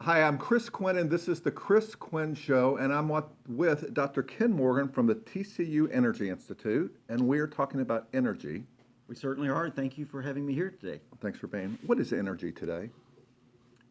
Hi, I'm Chris Quinn, and this is the Chris Quinn Show, and I'm with Dr. Ken Morgan from the TCU Energy Institute, and we are talking about energy. We certainly are. Thank you for having me here today. Thanks for being. What is energy today?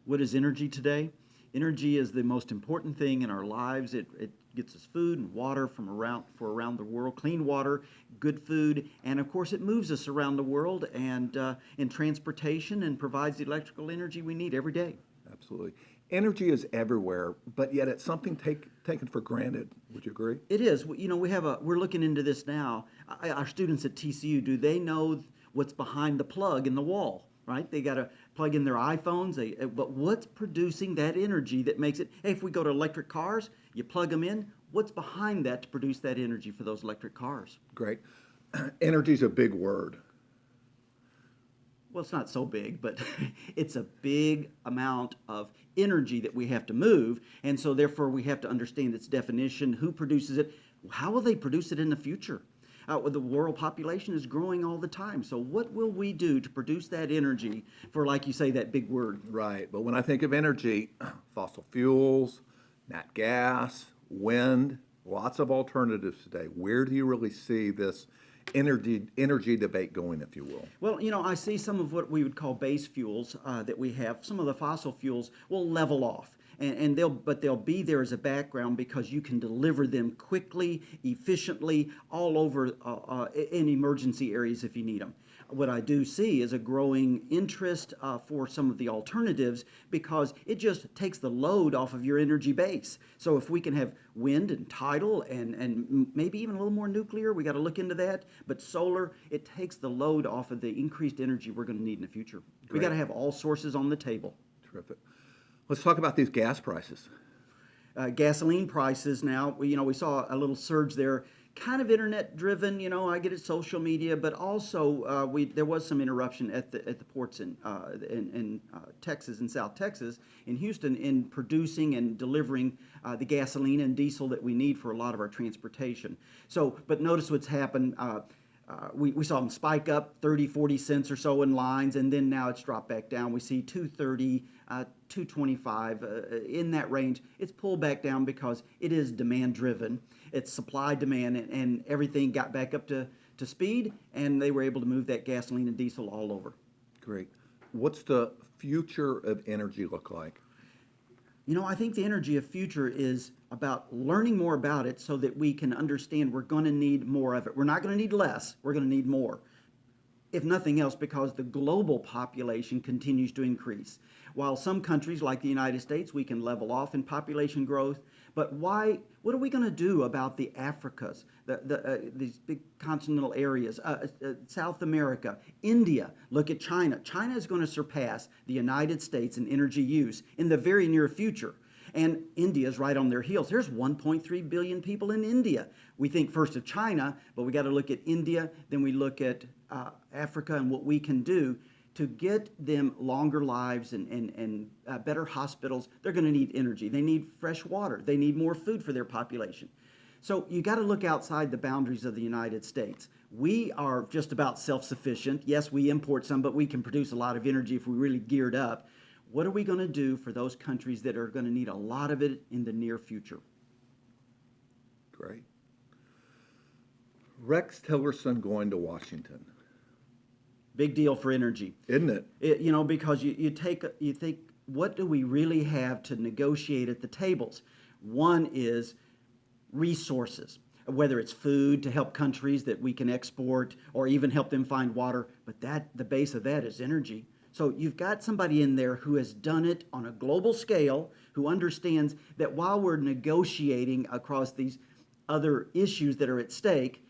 What is energy today? Energy is the most important thing in our lives. It gets us food and water from around the world, clean water, good food, and of course it moves us around the world and in transportation and provides the electrical energy we need every day. Absolutely. Energy is everywhere, but yet it's something taken for granted. Would you agree? It is. You know, we're looking into this now. Our students at TCU, do they know what's behind the plug in the wall? Right? They got to plug in their iPhones. But what's producing that energy that makes it? Hey, if we go to electric cars, you plug them in. What's behind that to produce that energy for those electric cars? Great. Energy is a big word. Well, it's not so big, but it's a big amount of energy that we have to move, and so therefore we have to understand its definition, who produces it, how will they produce it in the future? The world population is growing all the time, so what will we do to produce that energy for, like you say, that big word? Right. But when I think of energy, fossil fuels, nat gas, wind, lots of alternatives today. Where do you really see this energy debate going, if you will? Well, you know, I see some of what we would call base fuels that we have. Some of the fossil fuels will level off, and they'll be there as a background because you can deliver them quickly, efficiently, all over in emergency areas if you need them. What I do see is a growing interest for some of the alternatives because it just takes the load off of your energy base. So if we can have wind and tidal and maybe even a little more nuclear, we got to look into that. But solar, it takes the load off of the increased energy we're going to need in the future. We got to have all sources on the table. Terrific. Let's talk about these gas prices. Gasoline prices now, we saw a little surge there, kind of internet driven. I get it, social media, but also there was some interruption at the ports in Texas, in South Texas, in Houston, in producing and delivering the gasoline and diesel that we need for a lot of our transportation. So, but notice what's happened. We saw them spike up 30, 40 cents or so in lines, and then now it's dropped back down. We see 230, 225 in that range. It's pulled back down because it is demand driven. It's supply demand, and everything got back up to speed, and they were able to move that gasoline and diesel all over. Great. What's the future of energy look like? I think the energy of future is about learning more about it so that we can understand we're going to need more of it. We're not going to need less, we're going to need more. If nothing else, because the global population continues to increase. While some countries like the United States, we can level off in population growth, but what are we going to do about the Africas, these big continental areas, South America, India? Look at China. China is going to surpass the United States in energy use in the very near future. And India is right on their heels. There's 1.3 billion people in India. We think first of China, but we got to look at India, then we look at Africa and what we can do to get them longer lives and better hospitals. They're going to need energy. They need fresh water. They need more food for their population. So you got to look outside the boundaries of the United States. We are just about self-sufficient. Yes, we import some, but we can produce a lot of energy if we really geared up. What are we going to do for those countries that are going to need a lot of it in the near future? Great. Rex Tillerson going to Washington. Big deal for energy. Isn't it? Because you think, what do we really have to negotiate at the tables? One is resources, whether it's food to help countries that we can export or even help them find water, but the base of that is energy. So you've got somebody in there who has done it on a global scale, who understands that while we're negotiating across these other issues that are at stake,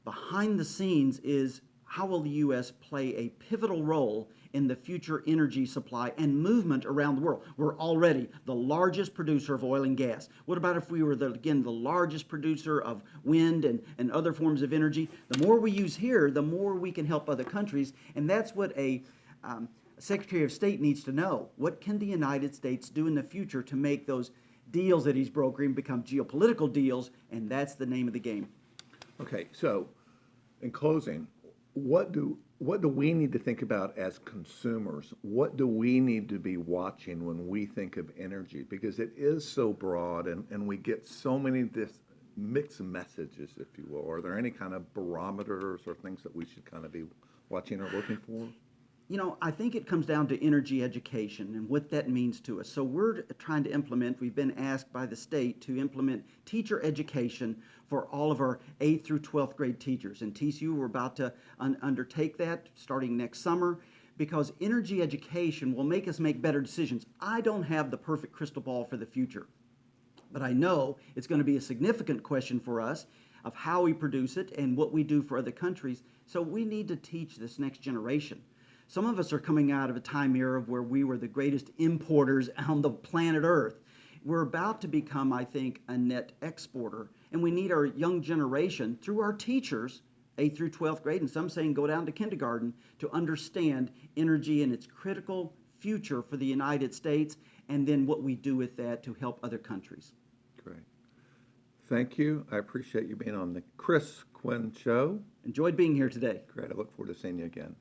behind the scenes is how will the U.S. play a pivotal role in the future energy supply and movement around the world? We're already the largest producer of oil and gas. What about if we were, the largest producer of wind and other forms of energy? The more we use here, the more we can help other countries, and that's what a Secretary of State needs to know. What can the United States do in the future to make those deals that he's brokering become geopolitical deals? And that's the name of the game. Okay, so in closing, what do we need to think about as consumers? What do we need to be watching when we think of energy? Because it is so broad and we get so many this mixed messages, if you will. Are there any kind of barometers or things that we should kind of be watching or looking for? You know, I think it comes down to energy education and what that means to us. So we're trying to implement, we've been asked by the state to implement teacher education for all of our 8th through 12th grade teachers. And TCU, we're about to undertake that starting next summer because energy education will make us make better decisions. I don't have the perfect crystal ball for the future, but I know it's going to be a significant question for us of how we produce it and what we do for other countries. So we need to teach this next generation. Some of us are coming out of a time era where we were the greatest importers on the planet Earth. We're about to become, I think, a net exporter, and we need our young generation, through our teachers, 8th through 12th grade, and some saying go down to kindergarten, to understand energy and its critical future for the United States, and then what we do with that to help other countries. Great. Thank you. I appreciate you being on the Quinn Show. Enjoyed being here today. Great. I look forward to seeing you again.